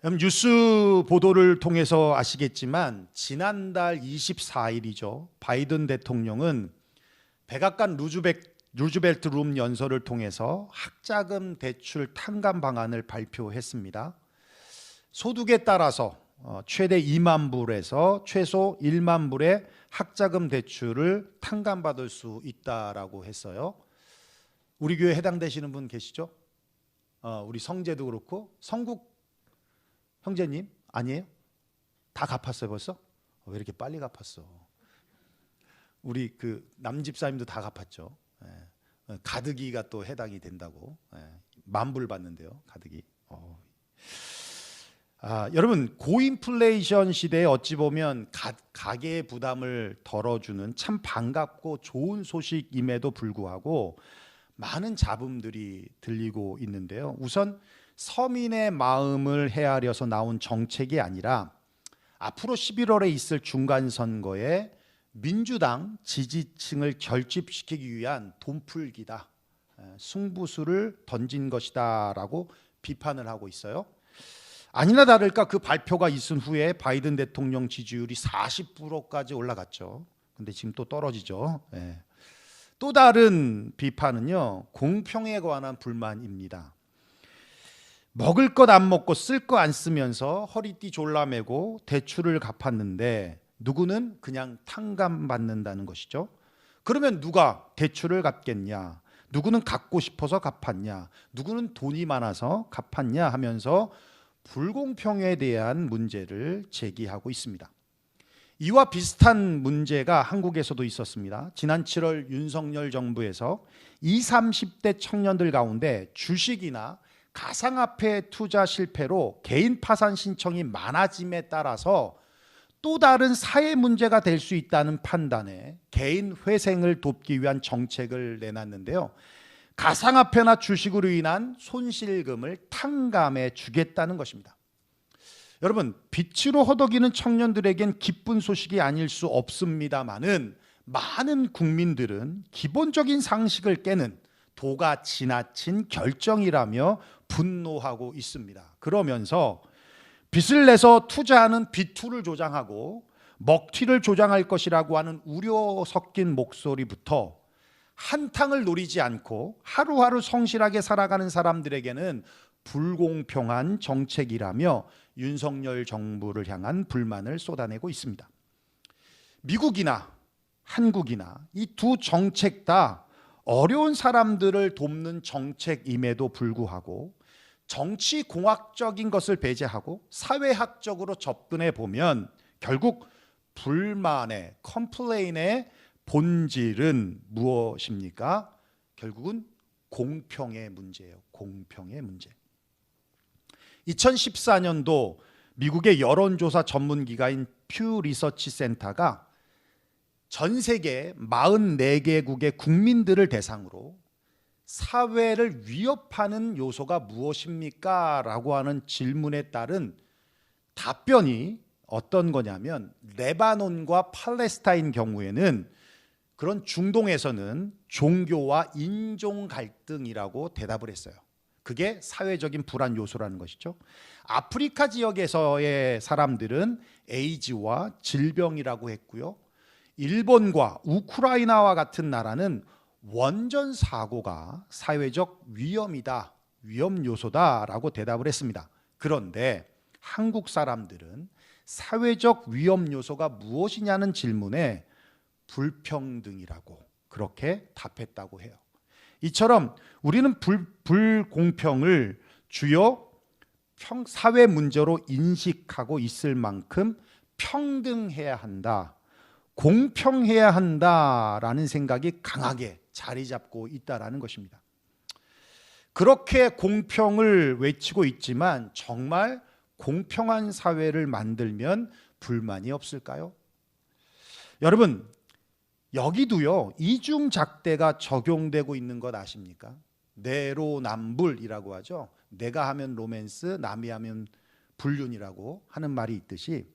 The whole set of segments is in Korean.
뉴스 보도를 통해서 아시겠지만 지난달 24일이죠. 바이든 대통령은 백악관 루즈벨트 룸 연설을 통해서 학자금 대출 탕감 방안을 발표했습니다. 소득에 따라서 최대 2만 불에서 최소 1만 불의 학자금 대출을 탕감받을 수 있다라고 했어요. 우리 교회 해당되시는 분 계시죠? 우리 성재도 그렇고 성국 형제님 아니에요? 다 갚았어요 벌써? 왜 이렇게 빨리 갚았어? 우리 그 남집사님도 다 갚았죠. 가득이가 또 해당이 된다고. 만불 받는데요, 가득이. 여러분 고인플레이션 시대에 어찌 보면 가계의 부담을 덜어주는 참 반갑고 좋은 소식임에도 불구하고 많은 잡음들이 들리고 있는데요. 우선 서민의 마음을 헤아려서 나온 정책이 아니라 앞으로 11월에 있을 중간선거에 민주당 지지층을 결집시키기 위한 돈풀기다, 승부수를 던진 것이다 라고 비판을 하고 있어요. 아니나 다를까 그 발표가 있은 후에 바이든 대통령 지지율이 40%까지 올라갔죠. 근데 지금 또 떨어지죠. 또 다른 비판은요, 공평에 관한 불만입니다. 먹을 것 안 먹고 쓸 거 안 쓰면서 허리띠 졸라매고 대출을 갚았는데 누구는 그냥 탕감받는다는 것이죠. 그러면 누가 대출을 갚겠냐? 누구는 갚고 싶어서 갚았냐? 누구는 돈이 많아서 갚았냐 하면서 불공평에 대한 문제를 제기하고 있습니다. 이와 비슷한 문제가 한국에서도 있었습니다. 지난 7월 윤석열 정부에서 20, 30대 청년들 가운데 주식이나 가상화폐 투자 실패로 개인 파산 신청이 많아짐에 따라서 또 다른 사회 문제가 될 수 있다는 판단에 개인 회생을 돕기 위한 정책을 내놨는데요. 가상화폐나 주식으로 인한 손실금을 탕감해 주겠다는 것입니다. 여러분, 빛으로 허덕이는 청년들에겐 기쁜 소식이 아닐 수 없습니다만은 많은 국민들은 기본적인 상식을 깨는 도가 지나친 결정이라며 분노하고 있습니다. 그러면서 빚을 내서 투자하는 비투를 조장하고 먹튀를 조장할 것이라고 하는 우려 섞인 목소리부터 한탕을 노리지 않고 하루하루 성실하게 살아가는 사람들에게는 불공평한 정책이라며 윤석열 정부를 향한 불만을 쏟아내고 있습니다. 미국이나 한국이나 이 두 정책 다 어려운 사람들을 돕는 정책임에도 불구하고 정치공학적인 것을 배제하고 사회학적으로 접근해 보면 결국 불만의 컴플레인의 본질은 무엇입니까? 결국은 공평의 문제예요. 공평의 문제. 2014년도 미국의 여론조사 전문기관인 퓨 리서치 센터가 전 세계 44개국의 국민들을 대상으로 사회를 위협하는 요소가 무엇입니까? 라고 하는 질문에 따른 답변이 어떤 거냐면 레바논과 팔레스타인 경우에는 그런 중동에서는 종교와 인종 갈등이라고 대답을 했어요. 그게 사회적인 불안 요소라는 것이죠. 아프리카 지역에서의 사람들은 에이즈와 질병이라고 했고요. 일본과 우크라이나와 같은 나라는 원전 사고가 사회적 위험이다, 위험 요소다라고 대답을 했습니다. 그런데 한국 사람들은 사회적 위험 요소가 무엇이냐는 질문에 불평등이라고 그렇게 답했다고 해요. 이처럼 우리는 불공평을 주요 사회 문제로 인식하고 있을 만큼 평등해야 한다, 공평해야 한다라는 생각이 강하게 자리 잡고 있다라는 것입니다. 그렇게 공평을 외치고 있지만 정말 공평한 사회를 만들면 불만이 없을까요? 여러분, 여기도요 이중잣대가 적용되고 있는 것 아십니까? 내로남불이라고 하죠. 내가 하면 로맨스, 남이 하면 불륜이라고 하는 말이 있듯이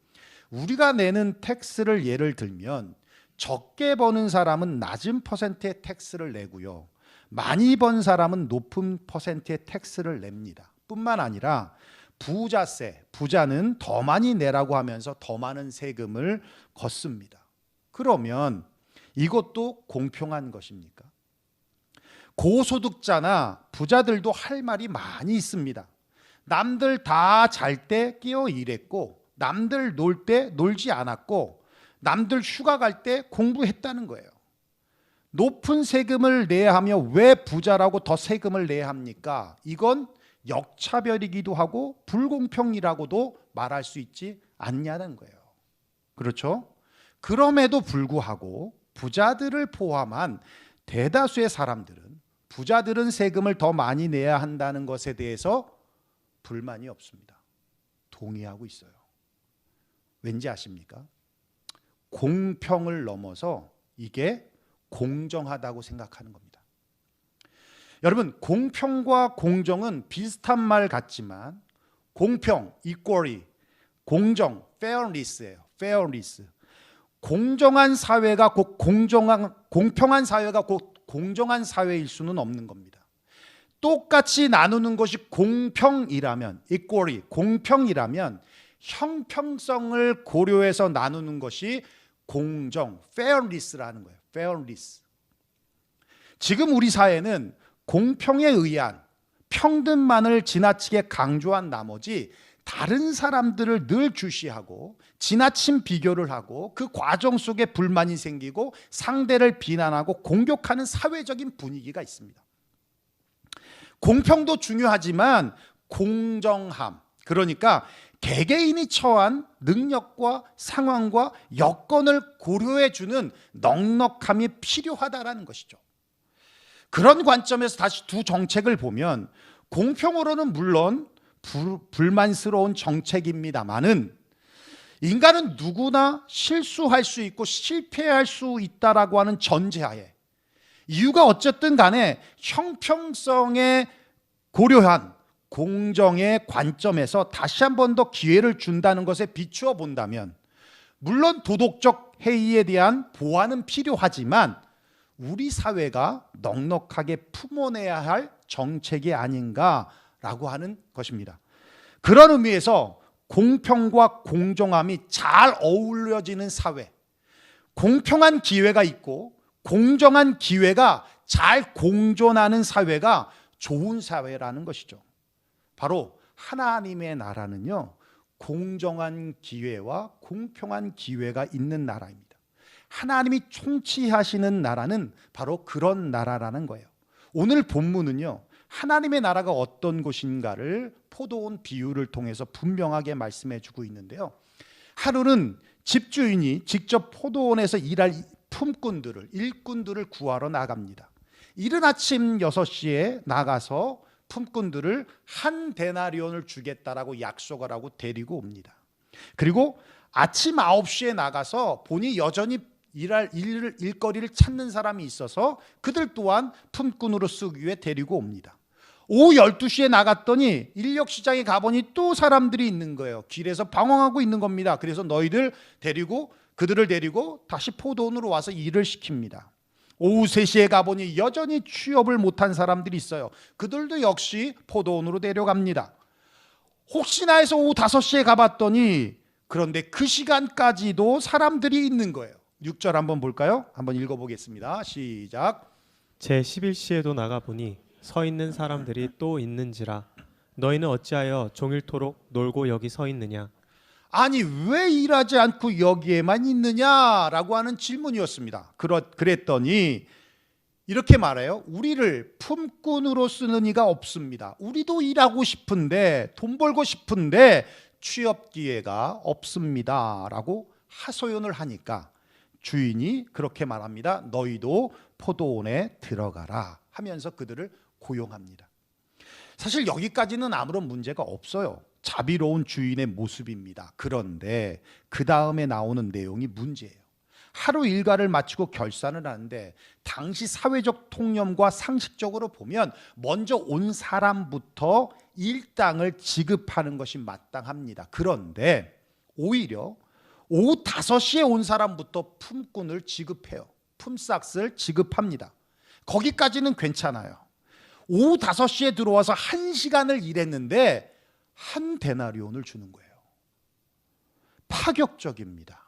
우리가 내는 텍스를 예를 들면 적게 버는 사람은 낮은 퍼센트의 텍스를 내고요, 많이 번 사람은 높은 퍼센트의 텍스를 냅니다. 뿐만 아니라 부자세, 부자는 더 많이 내라고 하면서 더 많은 세금을 걷습니다. 그러면 이것도 공평한 것입니까? 고소득자나 부자들도 할 말이 많이 있습니다. 남들 다 잘 때 끼어 일했고, 남들 놀 때 놀지 않았고, 남들 휴가 갈 때 공부했다는 거예요. 높은 세금을 내야 하며 왜 부자라고 더 세금을 내야 합니까? 이건 역차별이기도 하고 불공평이라고도 말할 수 있지 않냐는 거예요. 그렇죠? 그럼에도 불구하고 부자들을 포함한 대다수의 사람들은 부자들은 세금을 더 많이 내야 한다는 것에 대해서 불만이 없습니다. 동의하고 있어요. 왠지 아십니까? 공평을 넘어서 이게 공정하다고 생각하는 겁니다. 여러분, 공평과 공정은 비슷한 말 같지만 공평, equality, 공정, fairness예요. fairness. 공정한 사회가 곧 공평한 사회가 곧 공정한 사회일 수는 없는 겁니다. 똑같이 나누는 것이 공평이라면, equality, 공평이라면 형평성을 고려해서 나누는 것이 공정, fairness라는 거예요. fairness. 지금 우리 사회는 공평에 의한 평등만을 지나치게 강조한 나머지 다른 사람들을 늘 주시하고 지나친 비교를 하고 그 과정 속에 불만이 생기고 상대를 비난하고 공격하는 사회적인 분위기가 있습니다. 공평도 중요하지만 공정함, 그러니까 개개인이 처한 능력과 상황과 여건을 고려해주는 넉넉함이 필요하다라는 것이죠. 그런 관점에서 다시 두 정책을 보면 공평으로는 물론 불만스러운 정책입니다만은 인간은 누구나 실수할 수 있고 실패할 수 있다라고 하는 전제하에 이유가 어쨌든 간에 형평성에 고려한 공정의 관점에서 다시 한 번 더 기회를 준다는 것에 비추어 본다면 물론 도덕적 해이에 대한 보완은 필요하지만 우리 사회가 넉넉하게 품어내야 할 정책이 아닌가라고 하는 것입니다. 그런 의미에서 공평과 공정함이 잘 어우러지는 사회, 공평한 기회가 있고 공정한 기회가 잘 공존하는 사회가 좋은 사회라는 것이죠. 바로 하나님의 나라는요, 공정한 기회와 공평한 기회가 있는 나라입니다. 하나님이 통치하시는 나라는 바로 그런 나라라는 거예요. 오늘 본문은요, 하나님의 나라가 어떤 곳인가를 포도원 비유를 통해서 분명하게 말씀해 주고 있는데요. 하루는 집주인이 직접 포도원에서 일할 품꾼들을, 일꾼들을 구하러 나갑니다. 이른 아침 6시에 나가서 품꾼들을 한 데나리온을 주겠다라고 약속을 하고 데리고 옵니다. 그리고 아침 9시에 나가서 본인이 여전히 일할 일거리를 찾는 사람이 있어서 그들 또한 품꾼으로 쓰기 위해 데리고 옵니다. 오후 12시에 나갔더니 인력시장에 가보니 또 사람들이 있는 거예요. 길에서 방황하고 있는 겁니다. 그래서 그들을 데리고 다시 포도원으로 와서 일을 시킵니다. 오후 3시에 가보니 여전히 취업을 못한 사람들이 있어요. 그들도 역시 포도원으로 데려갑니다. 혹시나 해서 오후 5시에 가봤더니 그런데 그 시간까지도 사람들이 있는 거예요. 6절 한번 볼까요? 한번 읽어보겠습니다. 시작. 제 11시에도 나가보니 서 있는 사람들이 또 있는지라 너희는 어찌하여 종일토록 놀고 여기 서 있느냐. 아니 왜 일하지 않고 여기에만 있느냐라고 하는 질문이었습니다. 그랬더니 이렇게 말해요. 우리를 품꾼으로 쓰는 이가 없습니다. 우리도 일하고 싶은데 돈 벌고 싶은데 취업 기회가 없습니다 라고 하소연을 하니까 주인이 그렇게 말합니다. 너희도 포도원에 들어가라 하면서 그들을 고용합니다. 사실 여기까지는 아무런 문제가 없어요. 자비로운 주인의 모습입니다. 그런데 그 다음에 나오는 내용이 문제예요. 하루 일과를 마치고 결산을 하는데 당시 사회적 통념과 상식적으로 보면 먼저 온 사람부터 일당을 지급하는 것이 마땅합니다. 그런데 오히려 오후 5시에 온 사람부터 품꾼을 지급해요. 품삯을 지급합니다. 거기까지는 괜찮아요. 오후 5시에 들어와서 1시간을 일했는데 한 데나리온을 주는 거예요. 파격적입니다.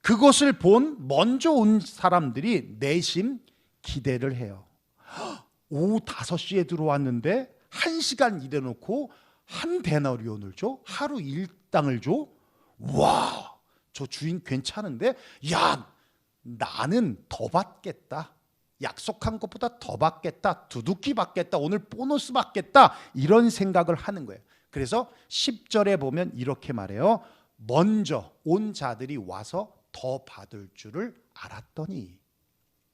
그것을 본 먼저 온 사람들이 내심 기대를 해요. 오후 5시에 들어왔는데 1시간 일해놓고 한 데나리온을 줘? 하루 일당을 줘? 와, 저 주인 괜찮은데? 야, 나는 더 받겠다. 약속한 것보다 더 받겠다. 두둑히 받겠다. 오늘 보너스 받겠다. 이런 생각을 하는 거예요. 그래서 10절에 보면 이렇게 말해요. 먼저 온 자들이 와서 더 받을 줄을 알았더니,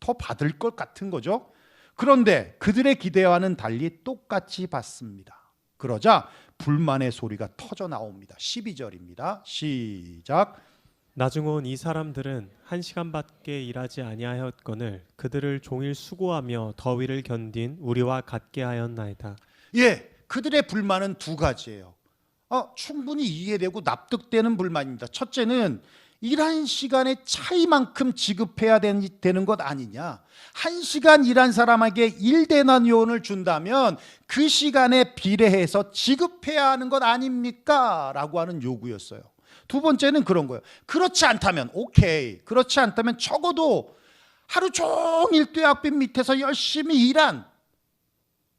더 받을 것 같은 거죠. 그런데 그들의 기대와는 달리 똑같이 받습니다. 그러자 불만의 소리가 터져 나옵니다. 12절입니다. 시작. 나중 온 이 사람들은 1시간밖에 일하지 아니하였거늘 그들을 종일 수고하며 더위를 견딘 우리와 같게 하였나이다. 예, 그들의 불만은 두 가지예요. 충분히 이해되고 납득되는 불만입니다. 첫째는 일한 시간의 차이만큼 지급해야 되는 것 아니냐. 1시간 일한 사람에게 1데나리온을 준다면 그 시간에 비례해서 지급해야 하는 것 아닙니까? 라고 하는 요구였어요. 두 번째는 그런 거예요. 그렇지 않다면 오케이. 그렇지 않다면 적어도 하루 종일 뙤약빛 밑에서 열심히 일한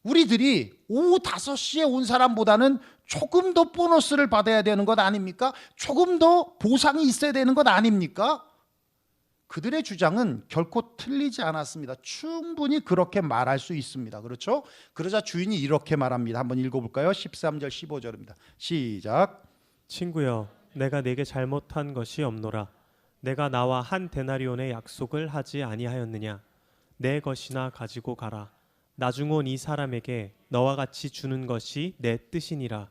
우리들이 오후 5시에 온 사람보다는 조금 더 보너스를 받아야 되는 것 아닙니까? 조금 더 보상이 있어야 되는 것 아닙니까? 그들의 주장은 결코 틀리지 않았습니다. 충분히 그렇게 말할 수 있습니다. 그렇죠? 그러자 주인이 이렇게 말합니다. 한번 읽어볼까요? 13절 15절입니다. 시작. 친구여, 내가 네게 잘못한 것이 없노라. 내가 나와 한 데나리온의 약속을 하지 아니하였느냐? 내 것이나 가지고 가라. 나중 온 이 사람에게 너와 같이 주는 것이 내 뜻이니라.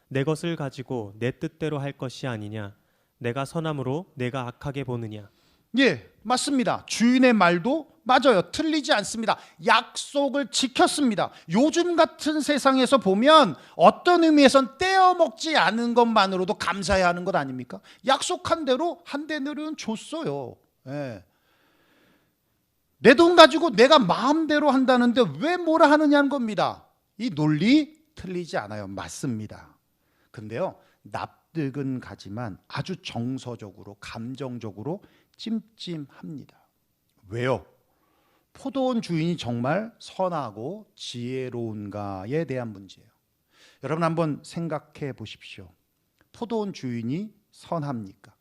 내 것을 가지고 내 뜻대로 할 것이 아니냐? 내가 선함으로 내가 악하게 보느냐? 예, 맞습니다. 주인의 말도 맞아요. 틀리지 않습니다. 약속을 지켰습니다. 요즘 같은 세상에서 보면 어떤 의미에선 떼어먹지 않은 것만으로도 감사해야 하는 것 아닙니까? 약속한 대로 한 데나리온 줬어요. 예. 내 돈 가지고 내가 마음대로 한다는데 왜 뭐라 하느냐는 겁니다. 이 논리 틀리지 않아요. 맞습니다. 근데요, 납득은 가지만 아주 정서적으로 감정적으로 찜찜합니다. 왜요? 포도원 주인이 정말 선하고 지혜로운가에 대한 문제예요. 여러분 한번 생각해 보십시오. 포도원 주인이 선합니까?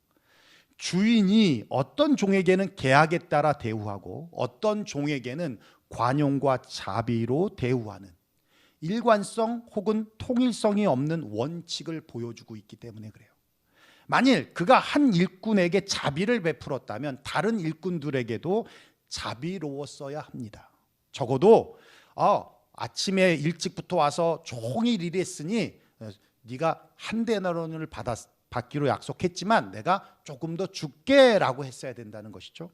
주인이 어떤 종에게는 계약에 따라 대우하고 어떤 종에게는 관용과 자비로 대우하는 일관성 혹은 통일성이 없는 원칙을 보여주고 있기 때문에 그래요. 만일 그가 한 일꾼에게 자비를 베풀었다면 다른 일꾼들에게도 자비로웠어야 합니다. 적어도 아침에 일찍부터 와서 종일 일했으니 네가 한 데나리온을 받기로 약속했지만 내가 조금 더 줄게라고 했어야 된다는 것이죠.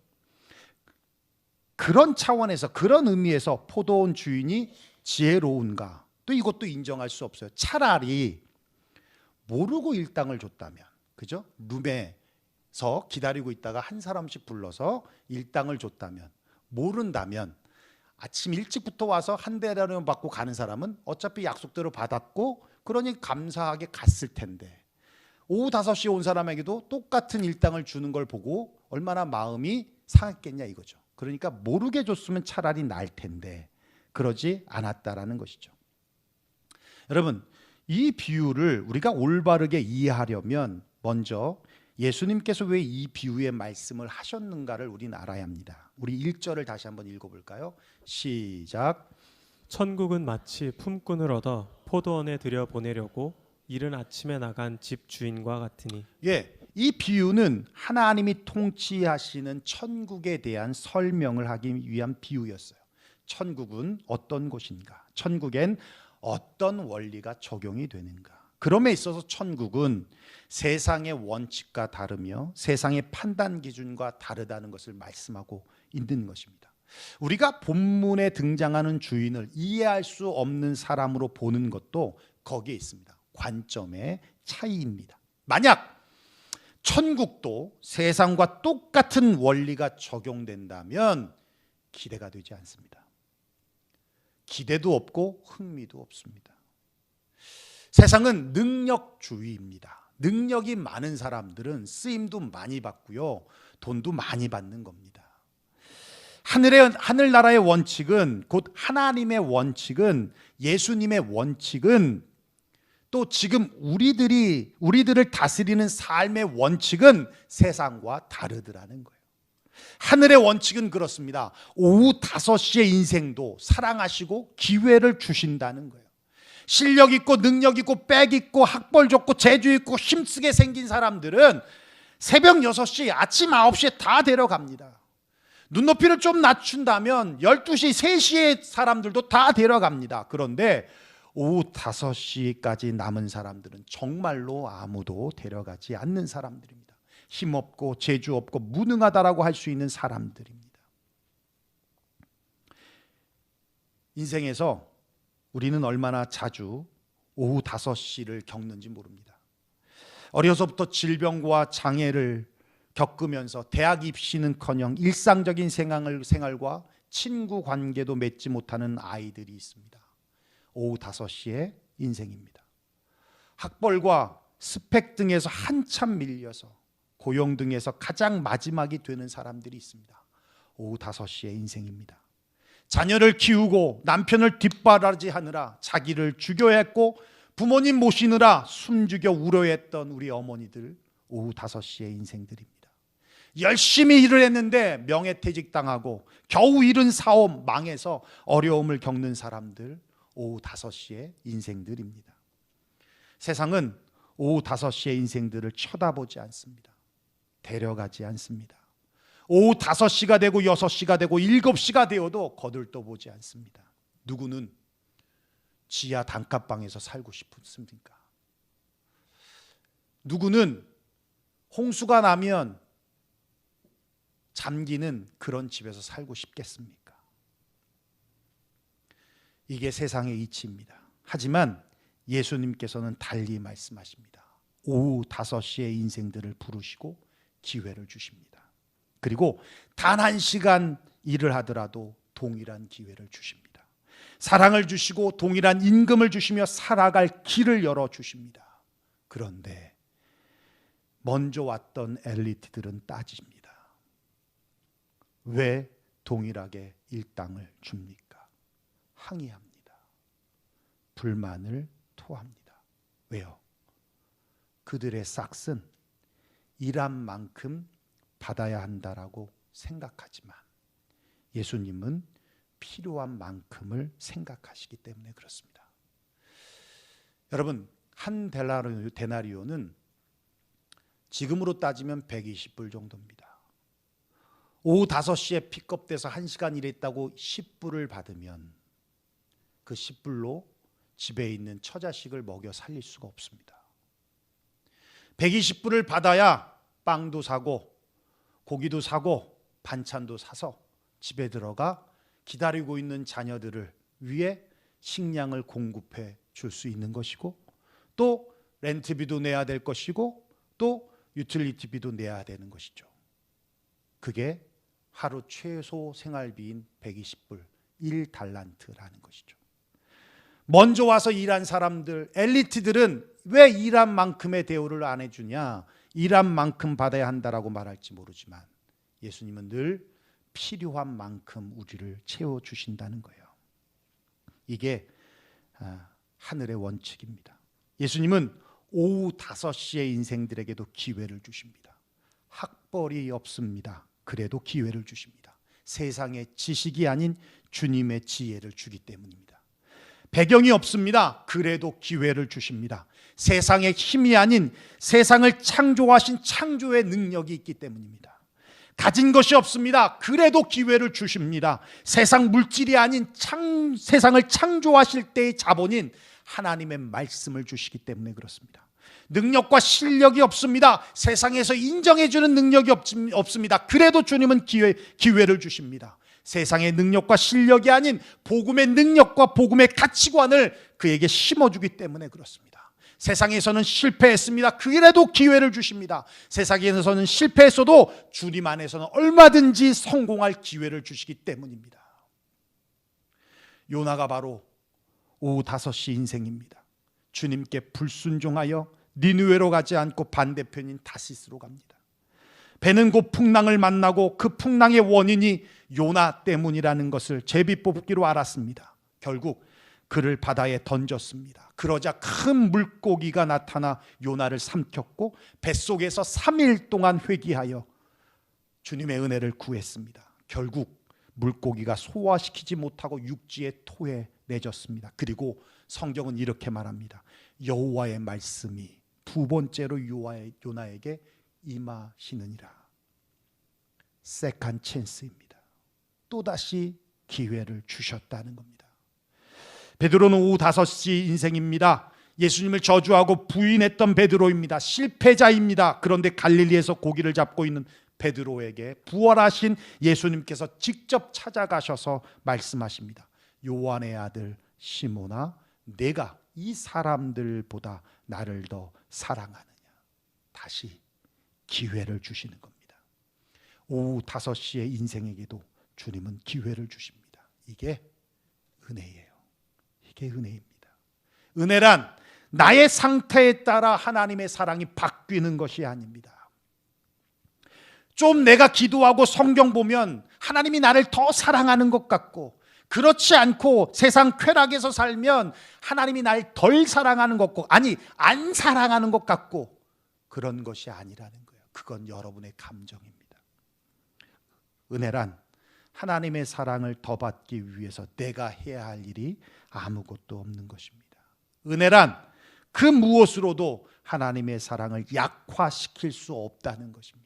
그런 차원에서 그런 의미에서 포도원 주인이 지혜로운가? 또 이것도 인정할 수 없어요. 차라리 모르고 일당을 줬다면, 그죠? 룸에서 기다리고 있다가 한 사람씩 불러서 일당을 줬다면, 모른다면 아침 일찍부터 와서 한 데나리온 받고 가는 사람은 어차피 약속대로 받았고 그러니 감사하게 갔을 텐데 오후 5시에 온 사람에게도 똑같은 일당을 주는 걸 보고 얼마나 마음이 상했겠냐 이거죠. 그러니까 모르게 줬으면 차라리 나을 텐데 그러지 않았다라는 것이죠. 여러분, 이 비유를 우리가 올바르게 이해하려면 먼저 예수님께서 왜 이 비유의 말씀을 하셨는가를 우리는 알아야 합니다. 우리 1절을 다시 한번 읽어볼까요? 시작. 천국은 마치 품꾼을 얻어 포도원에 들여보내려고 이른 아침에 나간 집 주인과 같으니. 예, 이 비유는 하나님이 통치하시는 천국에 대한 설명을 하기 위한 비유였어요. 천국은 어떤 곳인가? 천국엔 어떤 원리가 적용이 되는가? 그럼에 있어서 천국은 세상의 원칙과 다르며 세상의 판단 기준과 다르다는 것을 말씀하고 있는 것입니다. 우리가 본문에 등장하는 주인을 이해할 수 없는 사람으로 보는 것도 거기에 있습니다. 관점의 차이입니다. 만약 천국도 세상과 똑같은 원리가 적용된다면 기대가 되지 않습니다. 기대도 없고 흥미도 없습니다. 세상은 능력주의입니다. 능력이 많은 사람들은 쓰임도 많이 받고요, 돈도 많이 받는 겁니다. 하늘나라의 원칙은, 곧 하나님의 원칙은, 예수님의 원칙은, 또 지금 우리들을 다스리는 삶의 원칙은 세상과 다르더라는 거예요. 하늘의 원칙은 그렇습니다. 오후 5시의 인생도 사랑하시고 기회를 주신다는 거예요. 실력 있고 능력 있고 빽 있고 학벌 좋고 재주 있고 힘쓰게 생긴 사람들은 새벽 6시, 아침 9시에 다 데려갑니다. 눈높이를 좀 낮춘다면 12시, 3시에 사람들도 다 데려갑니다. 그런데 오후 5시까지 남은 사람들은 정말로 아무도 데려가지 않는 사람들입니다. 힘없고 재주 없고 무능하다라고 할 수 있는 사람들입니다. 인생에서 우리는 얼마나 자주 오후 5시를 겪는지 모릅니다. 어려서부터 질병과 장애를 겪으면서 대학 입시는커녕 일상적인 생활과 친구 관계도 맺지 못하는 아이들이 있습니다. 오후 5시의 인생입니다. 학벌과 스펙 등에서 한참 밀려서 고용 등에서 가장 마지막이 되는 사람들이 있습니다. 오후 5시의 인생입니다. 자녀를 키우고 남편을 뒷바라지하느라 자기를 죽여야 했고 부모님 모시느라 숨죽여 울어했던 우리 어머니들, 오후 5시의 인생들입니다. 열심히 일을 했는데 명예퇴직 당하고 겨우 잃은 사업 망해서 어려움을 겪는 사람들, 오후 5시의 인생들입니다. 세상은 오후 5시의 인생들을 쳐다보지 않습니다. 데려가지 않습니다. 오후 5시가 되고 6시가 되고 7시가 되어도 거들떠보지 않습니다. 누구는 지하 단칸방에서 살고 싶습니까? 누구는 홍수가 나면 잠기는 그런 집에서 살고 싶겠습니까? 이게 세상의 이치입니다. 하지만 예수님께서는 달리 말씀하십니다. 오후 5시의 인생들을 부르시고 기회를 주십니다. 그리고 단 1시간 일을 하더라도 동일한 기회를 주십니다. 사랑을 주시고 동일한 임금을 주시며 살아갈 길을 열어주십니다. 그런데 먼저 왔던 엘리트들은 따집니다. 왜 동일하게 일당을 줍니까? 항의합니다. 불만을 토합니다. 왜요? 그들의 싹은 일한 만큼 받아야 한다라고 생각하지만 예수님은 필요한 만큼을 생각하시기 때문에 그렇습니다. 여러분, 한 데나리오는 지금으로 따지면 120불 정도입니다. 오후 5시에 픽업돼서 1시간 일했다고 10불을 받으면 그 10불로 집에 있는 처자식을 먹여 살릴 수가 없습니다. 120불을 받아야 빵도 사고 고기도 사고 반찬도 사서 집에 들어가 기다리고 있는 자녀들을 위해 식량을 공급해 줄 수 있는 것이고, 또 렌트비도 내야 될 것이고, 또 유틸리티비도 내야 되는 것이죠. 그게 하루 최소 생활비인 120불, 1달란트라는 것이죠. 먼저 와서 일한 사람들, 엘리트들은 왜 일한 만큼의 대우를 안 해주냐, 일한 만큼 받아야 한다라고 말할지 모르지만 예수님은 늘 필요한 만큼 우리를 채워주신다는 거예요. 이게 하늘의 원칙입니다. 예수님은 오후 5시의 인생들에게도 기회를 주십니다. 학벌이 없습니다. 그래도 기회를 주십니다. 세상의 지식이 아닌 주님의 지혜를 주기 때문입니다. 배경이 없습니다. 그래도 기회를 주십니다. 세상의 힘이 아닌 세상을 창조하신 창조의 능력이 있기 때문입니다. 가진 것이 없습니다. 그래도 기회를 주십니다. 세상 물질이 아닌 세상을 창조하실 때의 자본인 하나님의 말씀을 주시기 때문에 그렇습니다. 능력과 실력이 없습니다. 세상에서 인정해주는 능력이 없습니다. 그래도 주님은 기회를 주십니다. 세상의 능력과 실력이 아닌 복음의 능력과 복음의 가치관을 그에게 심어주기 때문에 그렇습니다. 세상에서는 실패했습니다. 그래도 기회를 주십니다. 세상에서는 실패했어도 주님 안에서는 얼마든지 성공할 기회를 주시기 때문입니다. 요나가 바로 오후 5시 인생입니다. 주님께 불순종하여 니느웨로 가지 않고 반대편인 다시스로 갑니다. 배는 곧 풍랑을 만나고 그 풍랑의 원인이 요나 때문이라는 것을 제비뽑기로 알았습니다. 결국 그를 바다에 던졌습니다. 그러자 큰 물고기가 나타나 요나를 삼켰고 뱃속에서 3일 동안 회귀하여 주님의 은혜를 구했습니다. 결국 물고기가 소화시키지 못하고 육지에 토해내졌습니다. 그리고 성경은 이렇게 말합니다. 여호와의 말씀이 두 번째로 요나에게 임하시느니라. 세컨 찬스입니다. 또다시 기회를 주셨다는 겁니다. 베드로는 오후 5시 인생입니다. 예수님을 저주하고 부인했던 베드로입니다. 실패자입니다. 그런데 갈릴리에서 고기를 잡고 있는 베드로에게 부활하신 예수님께서 직접 찾아가셔서 말씀하십니다. 요한의 아들 시몬아, 내가 이 사람들보다 나를 더 사랑하느냐. 다시 기회를 주시는 겁니다. 오후 5시의 인생에게도 주님은 기회를 주십니다. 이게 은혜예요. 이게 은혜입니다. 은혜란 나의 상태에 따라 하나님의 사랑이 바뀌는 것이 아닙니다. 좀 내가 기도하고 성경 보면 하나님이 나를 더 사랑하는 것 같고, 그렇지 않고 세상 쾌락에서 살면 하나님이 날 덜 사랑하는 것 같고, 아니 안 사랑하는 것 같고, 그런 것이 아니라는 거예요. 그건 여러분의 감정입니다. 은혜란 하나님의 사랑을 더 받기 위해서 내가 해야 할 일이 아무것도 없는 것입니다. 은혜란 그 무엇으로도 하나님의 사랑을 약화시킬 수 없다는 것입니다.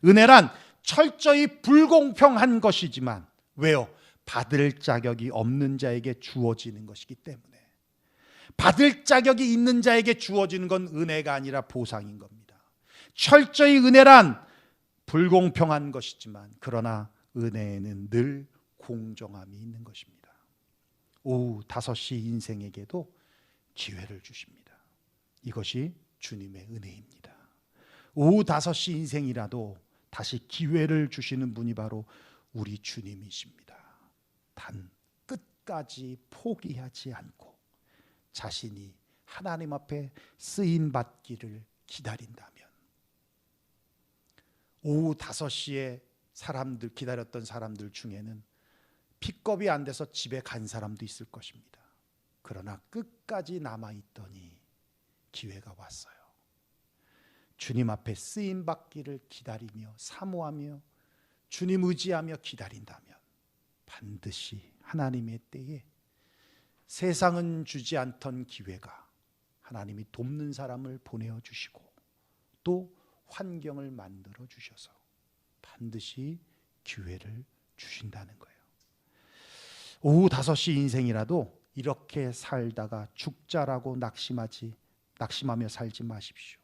은혜란 철저히 불공평한 것이지만, 왜요? 받을 자격이 없는 자에게 주어지는 것이기 때문에. 받을 자격이 있는 자에게 주어지는 건 은혜가 아니라 보상인 겁니다. 철저히 은혜란 불공평한 것이지만, 그러나 은혜에는 늘 공정함이 있는 것입니다. 오후 5시 인생에게도 기회를 주십니다. 이것이 주님의 은혜입니다. 오후 5시 인생이라도 다시 기회를 주시는 분이 바로 우리 주님이십니다. 단 끝까지 포기하지 않고 자신이 하나님 앞에 쓰임 받기를 기다린다면, 오후 5시에 기다렸던 사람들 중에는 픽업이 안 돼서 집에 간 사람도 있을 것입니다. 그러나 끝까지 남아있더니 기회가 왔어요. 주님 앞에 쓰임 받기를 기다리며 사모하며 주님 의지하며 기다린다면 반드시 하나님의 때에 세상은 주지 않던 기회가 하나님이 돕는 사람을 보내어 주시고 또 환경을 만들어 주셔서 반드시 기회를 주신다는 거예요. 오후 5시 인생이라도 이렇게 살다가 죽자라고 낙심하며 살지 마십시오.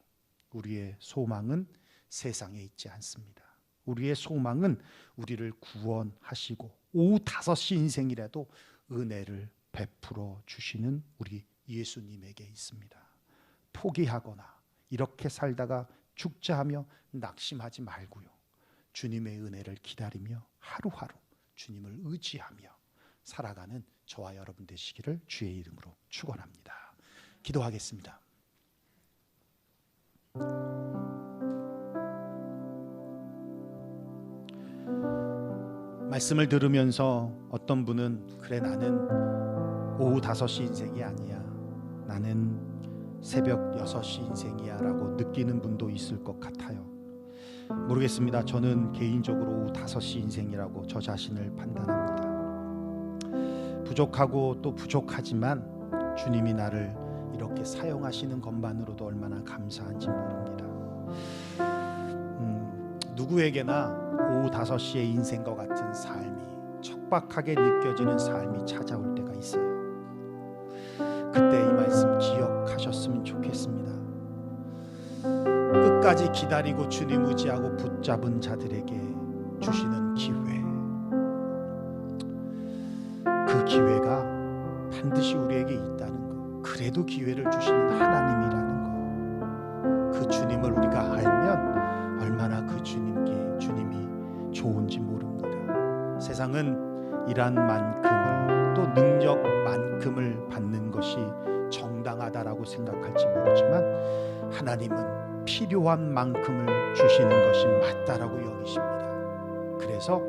우리의 소망은 세상에 있지 않습니다. 우리의 소망은 우리를 구원하시고 오후 5시 인생이라도 은혜를 베풀어 주시는 우리 예수님에게 있습니다. 포기하거나 이렇게 살다가 죽자 하며 낙심하지 말고요. 주님의 은혜를 기다리며 하루하루 주님을 의지하며 살아가는 저와 여러분 되시기를 주의 이름으로 축원합니다. 기도하겠습니다. 말씀을 들으면서 어떤 분은 그래 나는 오후 5시 인생이 아니야, 나는 새벽 6시 인생이야 라고 느끼는 분도 있을 것 같아요. 모르겠습니다. 저는 개인적으로 오후 5시 인생이라고 저 자신을 판단합니다. 부족하고 또 부족하지만 주님이 나를 이렇게 사용하시는 것만으로도 얼마나 감사한지 모릅니다. 누구에게나 오후 5시의 인생과 같은 삶이 척박하게 느껴지는 삶이 찾아올 때가 있어요. 그때 이 말씀 기억하셨으면 좋겠습니다. 끝까지 기다리고 주님 의지하고 붙잡은 자들에게 주시는 기회, 그 기회가 반드시 우리에게 있다는 것, 그래도 기회를 주시는 하나님이라는 것, 그 주님을 우리가 알면 얼마나 그 주님이 좋은지 모릅니다. 세상은 일한 만큼을 또 능력만큼을 받는 것이 정답 부정당하다라고 생각할지 모르지만 하나님은 필요한 만큼을 주시는 것이 맞다라고 여기십니다. 그래서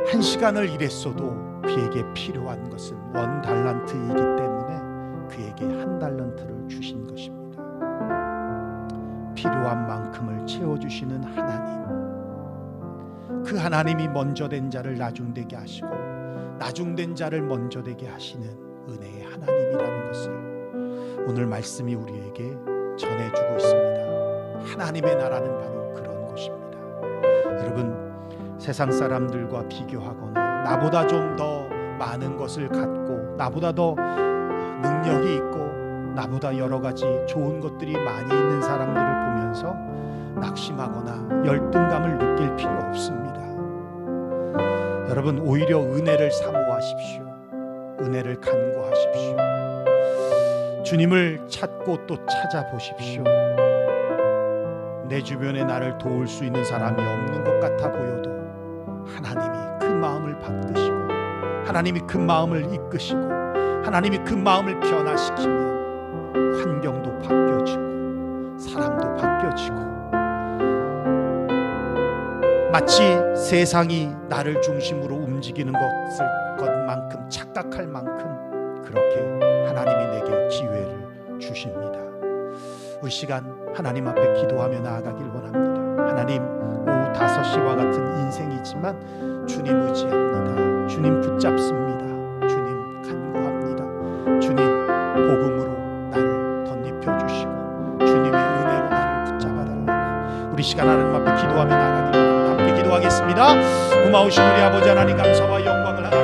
1시간을 일했어도 그에게 필요한 것은 1달란트이기 때문에 그에게 1달란트를 주신 것입니다. 필요한 만큼을 채워주시는 하나님, 그 하나님이 먼저 된 자를 나중되게 하시고 나중된 자를 먼저 되게 하시는 은혜의 하나님이라는 것을 오늘 말씀이 우리에게 전해주고 있습니다. 하나님의 나라는 바로 그런 것입니다. 여러분, 세상 사람들과 비교하거나 나보다 좀 더 많은 것을 갖고 나보다 더 능력이 있고 나보다 여러 가지 좋은 것들이 많이 있는 사람들을 보면서 낙심하거나 열등감을 느낄 필요 없습니다. 여러분, 오히려 은혜를 사모하십시오. 은혜를 간구하십시오. 주님을 찾고 또 찾아보십시오. 내 주변에 나를 도울 수 있는 사람이 없는 것 같아 보여도 하나님이 그 마음을 받드시고 하나님이 그 마음을 이끄시고 하나님이 그 마음을 변화시키면 환경도 바뀌어지고 사람도 바뀌어지고 마치 세상이 나를 중심으로 움직이는 것만큼 착각할 만큼 그렇게 하나님이 내게 기회를 주십니다. 우리 시간 하나님 앞에 기도하며 나아가길 원합니다. 하나님, 오후 5시와 같은 인생이지만 주님 의지합니다. 주님 붙잡습니다. 주님 간구합니다. 주님 복음으로 나를 덧입혀 주시고 주님의 은혜로 나를 붙잡아 달라고 우리 시간 하나님 앞에 기도하며 나아가길 원합니다. 함께 기도하겠습니다. 고마우신 우리 아버지 하나님, 감사와 영광을 하나님